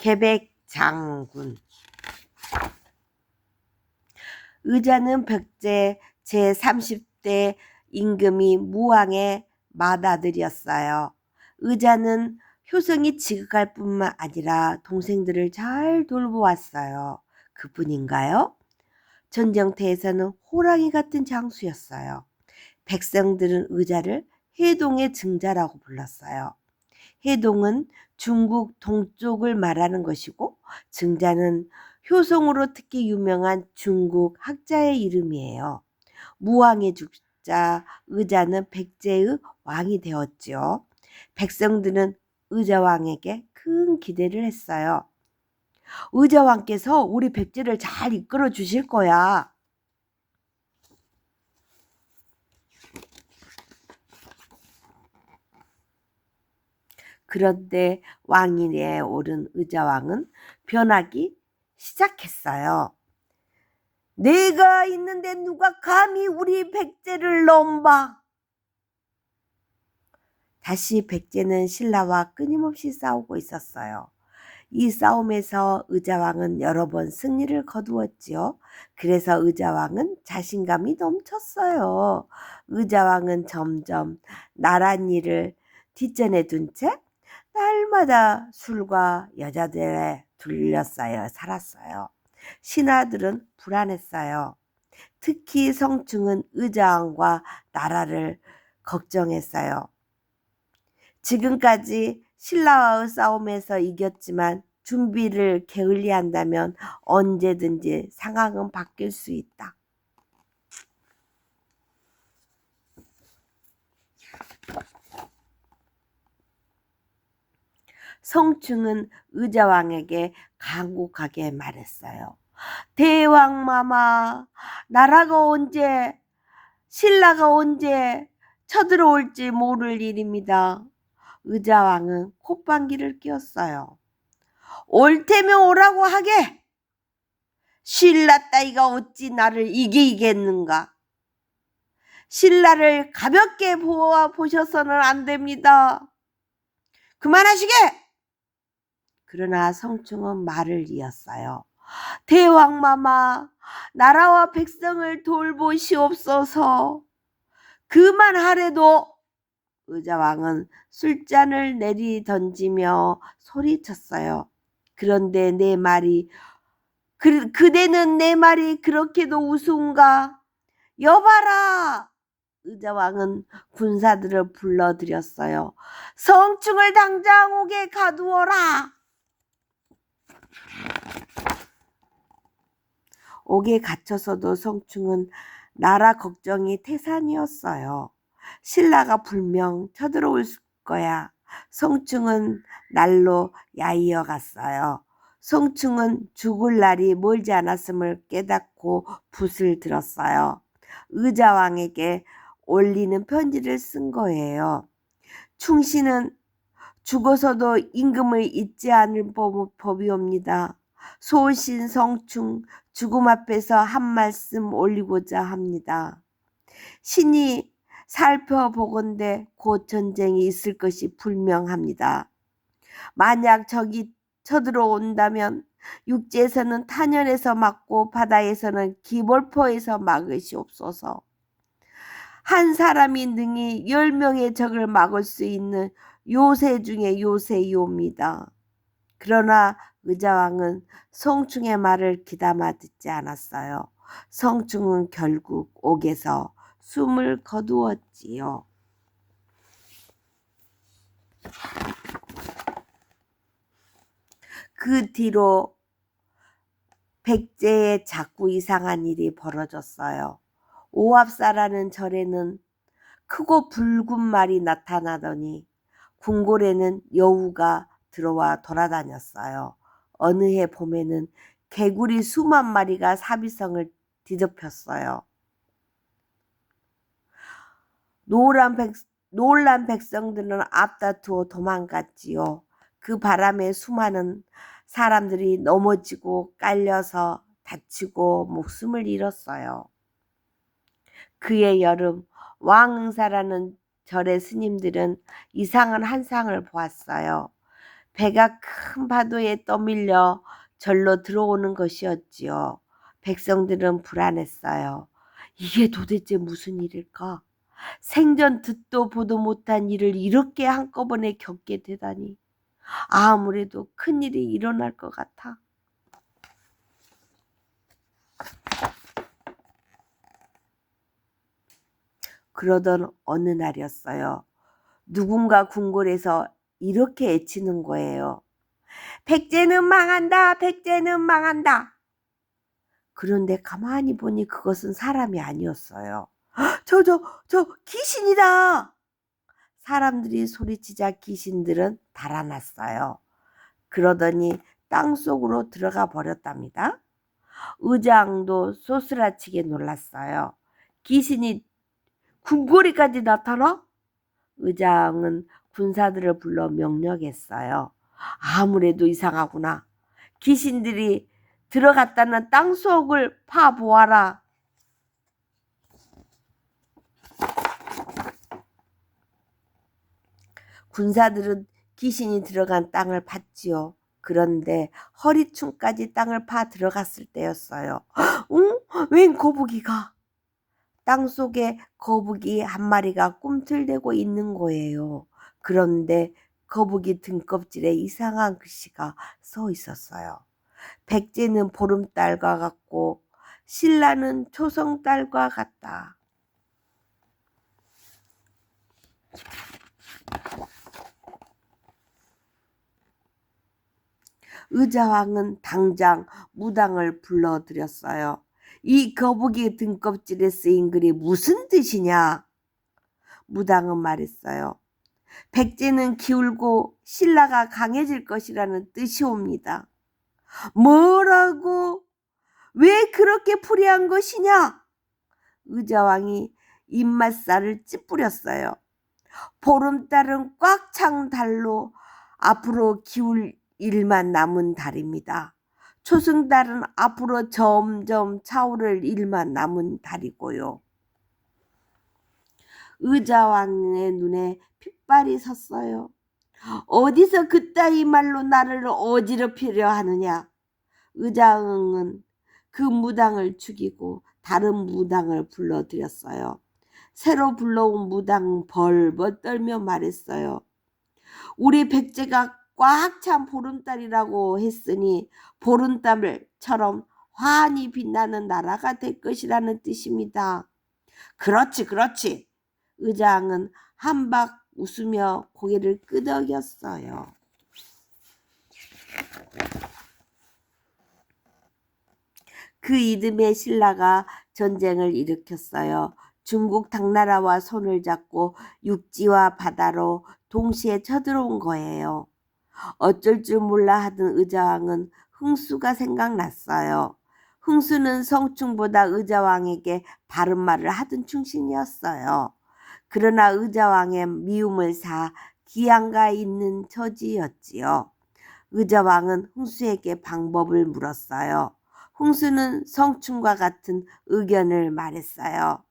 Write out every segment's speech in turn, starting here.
계백장군. 의자는 백제 제30대 임금이 무왕의 맏아들이었어요. 의자는 효성이 지극할 뿐만 아니라 동생들을 잘 돌보았어요. 그뿐인가요? 전쟁터에서는 호랑이 같은 장수였어요. 백성들은 의자를 해동의 증자라고 불렀어요. 해동은 중국 동쪽을 말하는 것이고 증자는 효성으로 특히 유명한 중국 학자의 이름이에요. 무왕의 죽자 의자는 백제의 왕이 되었지요. 백성들은 의자왕에게 큰 기대를 했어요. 의자왕께서 우리 백제를 잘 이끌어 주실 거야. 그런데 왕위에 오른 의자왕은 변하기 시작했어요. 내가 있는데 누가 감히 우리 백제를 넘봐. 다시 백제는 신라와 끊임없이 싸우고 있었어요. 이 싸움에서 의자왕은 여러 번 승리를 거두었지요. 그래서 의자왕은 자신감이 넘쳤어요. 의자왕은 점점 나랏일을 뒷전에 둔 채 날마다 술과 여자들에 둘러싸여 살았어요. 신하들은 불안했어요. 특히 성충은 의자왕과 나라를 걱정했어요. 지금까지 신라와의 싸움에서 이겼지만 준비를 게을리한다면 언제든지 상황은 바뀔 수 있다. 성충은 의자왕에게 간곡하게 말했어요. 대왕마마, 나라가 언제, 신라가 언제 쳐들어올지 모를 일입니다. 의자왕은 콧방귀를 뀌었어요. 올 테면 오라고 하게. 신라 따위가 어찌 나를 이기겠는가. 신라를 가볍게 보셔서는 안 됩니다. 그만하시게. 그러나 성충은 말을 이었어요. 대왕마마, 나라와 백성을 돌보시옵소서. 그만하래도 의자왕은 술잔을 내리던지며 소리쳤어요. 그런데 내 말이 그대는 내 말이 그렇게도 우스운가? 여봐라. 의자왕은 군사들을 불러들였어요. 성충을 당장 옥에 가두어라. 옥에 갇혀서도 성충은 나라 걱정이 태산이었어요. 신라가 분명 쳐들어올 거야. 성충은 날로 야이어 갔어요. 성충은 죽을 날이 멀지 않았음을 깨닫고 붓을 들었어요. 의자왕에게 올리는 편지를 쓴 거예요. 충신은 죽어서도 임금을 잊지 않을 법이옵니다. 소신 성충 죽음 앞에서 한 말씀 올리고자 합니다. 신이 살펴보건대 곧 전쟁이 있을 것이 분명합니다. 만약 적이 쳐들어온다면 육지에서는 탄현에서 막고 바다에서는 기벌포에서 막으시옵소서. 한 사람이 능히 10명의 적을 막을 수 있는 요새 중에 요새이옵니다. 그러나 의자왕은 성충의 말을 귀담아 듣지 않았어요. 성충은 결국 옥에서 숨을 거두었지요. 그 뒤로 백제에 자꾸 이상한 일이 벌어졌어요. 오합사라는 절에는 크고 붉은 말이 나타나더니 궁궐에는 여우가 들어와 돌아다녔어요. 어느 해 봄에는 개구리 수만 마리가 사비성을 뒤덮였어요. 놀란 백성들은 앞다투어 도망갔지요. 그 바람에 수많은 사람들이 넘어지고 깔려서 다치고 목숨을 잃었어요. 그해 여름 왕응사라는 절의 스님들은 이상한 한상을 보았어요. 배가 큰 파도에 떠밀려 절로 들어오는 것이었지요. 백성들은 불안했어요. 이게 도대체 무슨 일일까? 생전 듣도 보도 못한 일을 이렇게 한꺼번에 겪게 되다니. 아무래도 큰일이 일어날 것 같아. 그러던 어느 날이었어요. 누군가 궁궐에서 이렇게 애치는 거예요. 백제는 망한다, 백제는 망한다. 그런데 가만히 보니 그것은 사람이 아니었어요. 저 귀신이다. 사람들이 소리치자 귀신들은 달아났어요. 그러더니 땅속으로 들어가 버렸답니다. 의장도 소스라치게 놀랐어요. 귀신이 궁궐에까지 나타나? 의장은 군사들을 불러 명령했어요. 아무래도 이상하구나. 귀신들이 들어갔다는 땅속을 파보아라. 군사들은 귀신이 들어간 땅을 팠지요. 그런데 허리춤까지 땅을 파 들어갔을 때였어요. 응? 웬 거북이가? 땅속에 거북이 한 마리가 꿈틀대고 있는 거예요. 그런데 거북이 등껍질에 이상한 글씨가 써 있었어요. 백제는 보름달과 같고 신라는 초성달과 같다. 의자왕은 당장 무당을 불러들였어요. 이 거북이 등껍질에 쓰인 글이 무슨 뜻이냐? 무당은 말했어요. 백제는 기울고 신라가 강해질 것이라는 뜻이옵니다. 뭐라고? 왜 그렇게 풀이한 것이냐? 의자왕이 입맛살을 찌푸렸어요. 보름달은 꽉 찬 달로 앞으로 기울 일만 남은 달입니다. 초승달은 앞으로 점점 차오를 일만 남은 달이고요. 의자왕의 눈에 핏발이 섰어요. 어디서 그따위 말로 나를 어지럽히려 하느냐? 의자왕은 그 무당을 죽이고 다른 무당을 불러들였어요. 새로 불러온 무당 벌벌 떨며 말했어요. 우리 백제가 꽉 찬 보름달이라고 했으니 보름달처럼 환히 빛나는 나라가 될 것이라는 뜻입니다. 그렇지, 그렇지. 의장은 한박 웃으며 고개를 끄덕였어요. 그 이듬해 신라가 전쟁을 일으켰어요. 중국 당나라와 손을 잡고 육지와 바다로 동시에 쳐들어온 거예요. 어쩔 줄 몰라 하던 의자왕은 흥수가 생각났어요. 흥수는 성충보다 의자왕에게 바른 말을 하던 충신이었어요. 그러나 의자왕의 미움을 사 기양가 있는 처지였지요. 의자왕은 흥수에게 방법을 물었어요. 흥수는 성충과 같은 의견을 말했어요.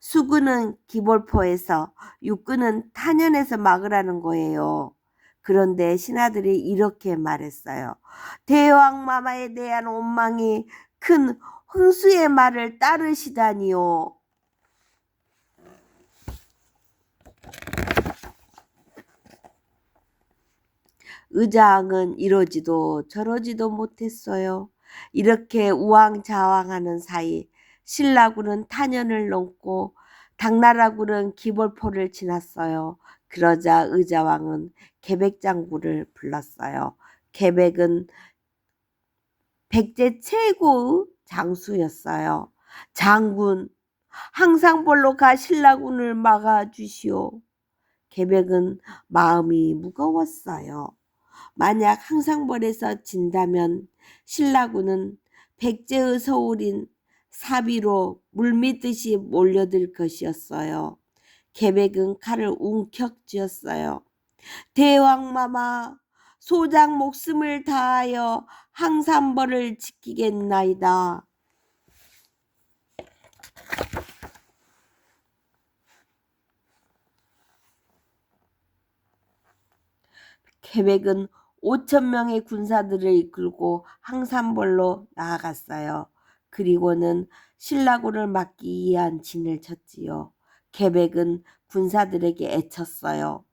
수군은 기볼포에서, 육군은 탄현에서 막으라는 거예요. 그런데 신하들이 이렇게 말했어요. 대왕마마에 대한 원망이 큰 흥수의 말을 따르시다니요. 의장은 이러지도 저러지도 못했어요. 이렇게 우왕좌왕하는 사이 신라군은 탄현을 넘고 당나라군은 기볼포를 지났어요. 그러자 의자왕은 계백장군을 불렀어요. 계백은 백제 최고의 장수였어요. 장군, 항상벌로 가 신라군을 막아주시오. 계백은 마음이 무거웠어요. 만약 항상벌에서 진다면 신라군은 백제의 서울인 사비로 물밀듯이 몰려들 것이었어요. 계백은 칼을 웅켜 쥐었어요. 대왕마마, 소장 목숨을 다하여 항상벌을 지키겠나이다. 계백은 5,000명의 군사들을 이끌고 항산벌로 나아갔어요. 그리고는 신라군을 막기 위한 진을 쳤지요. 계백은 군사들에게 애쳤어요.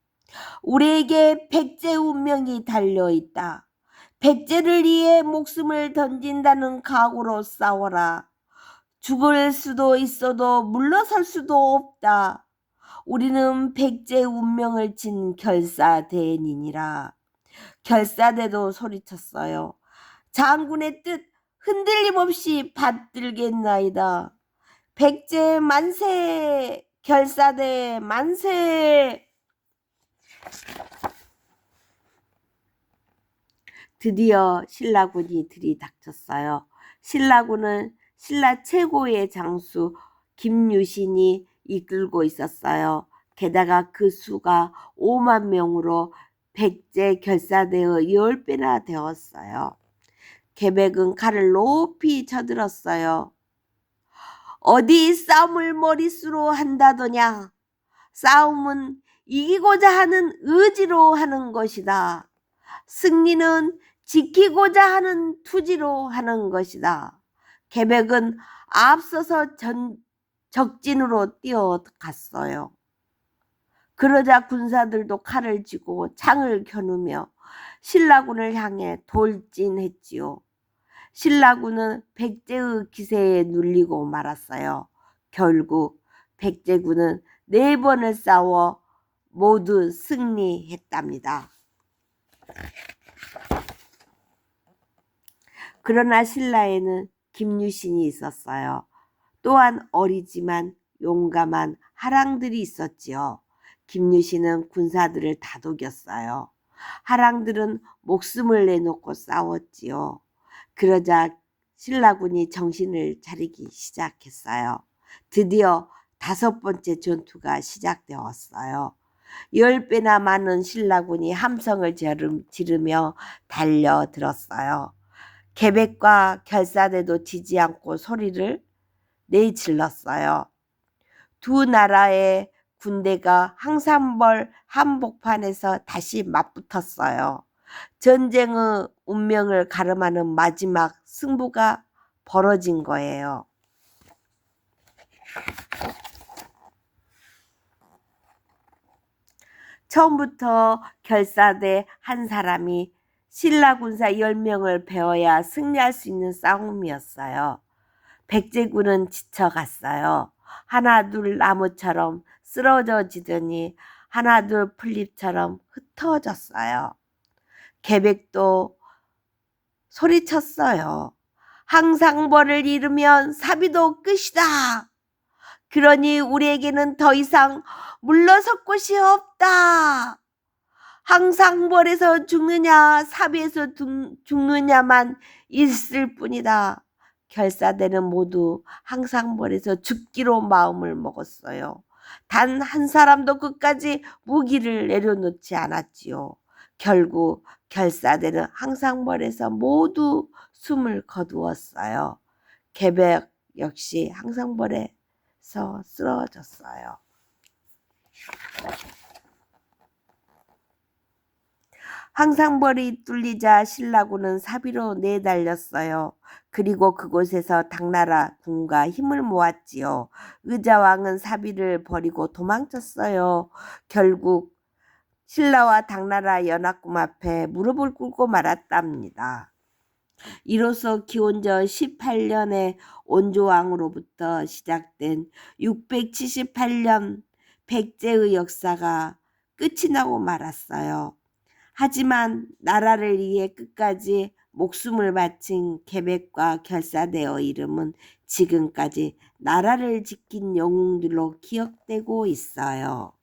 우리에게 백제 운명이 달려있다. 백제를 위해 목숨을 던진다는 각오로 싸워라. 죽을 수도 있어도 물러설 수도 없다. 우리는 백제 운명을 진 결사대인이니라. 결사대도 소리쳤어요. 장군의 뜻 흔들림 없이 받들겠나이다. 백제 만세! 결사대 만세! 드디어 신라군이 들이닥쳤어요. 신라군은 신라 최고의 장수 김유신이 이끌고 있었어요. 게다가 그 수가 5만 명으로 백제 결사대의 10배나 되었어요. 계백은 칼을 높이 쳐들었어요. 어디 싸움을 머릿수로 한다더냐. 싸움은 이기고자 하는 의지로 하는 것이다. 승리는 지키고자 하는 투지로 하는 것이다. 계백은 앞서서 적진으로 뛰어갔어요. 그러자 군사들도 칼을 쥐고 창을 겨누며 신라군을 향해 돌진했지요. 신라군은 백제의 기세에 눌리고 말았어요. 결국 백제군은 4번을 싸워 모두 승리했답니다. 그러나 신라에는 김유신이 있었어요. 또한 어리지만 용감한 하랑들이 있었지요. 김유신은 군사들을 다독였어요. 하랑들은 목숨을 내놓고 싸웠지요. 그러자 신라군이 정신을 차리기 시작했어요. 드디어 5번째 전투가 시작되었어요. 10배나 많은 신라군이 함성을 지르며 달려들었어요. 계백과 결사대도 지지 않고 소리를 내질렀어요. 두 나라의 군대가 항산벌 한복판에서 다시 맞붙었어요. 전쟁의 운명을 가름하는 마지막 승부가 벌어진 거예요. 처음부터 결사대 한 사람이 신라 군사 10명을 베어야 승리할 수 있는 싸움이었어요. 백제군은 지쳐갔어요. 하나둘 나무처럼 쓰러져지더니 하나둘 풀잎처럼 흩어졌어요. 계백도 소리쳤어요. 항상벌을 잃으면 사비도 끝이다. 그러니 우리에게는 더 이상 물러설 곳이 없다. 항상벌에서 죽느냐 사비에서 죽느냐만 있을 뿐이다. 결사대는 모두 항상벌에서 죽기로 마음을 먹었어요. 단 한 사람도 끝까지 무기를 내려놓지 않았지요. 결국 결사대는 항상벌에서 모두 숨을 거두었어요. 계백 역시 항상벌에서 쓰러졌어요. 항상벌이 뚫리자 신라군은 사비로 내달렸어요. 그리고 그곳에서 당나라 군과 힘을 모았지요. 의자왕은 사비를 버리고 도망쳤어요. 결국 신라와 당나라 연합군 앞에 무릎을 꿇고 말았답니다. 이로써 기원전 18년에 온조왕으로부터 시작된 678년 백제의 역사가 끝이 나고 말았어요. 하지만 나라를 위해 끝까지 목숨을 바친 계백과 결사대의 이름은 지금까지 나라를 지킨 영웅들로 기억되고 있어요.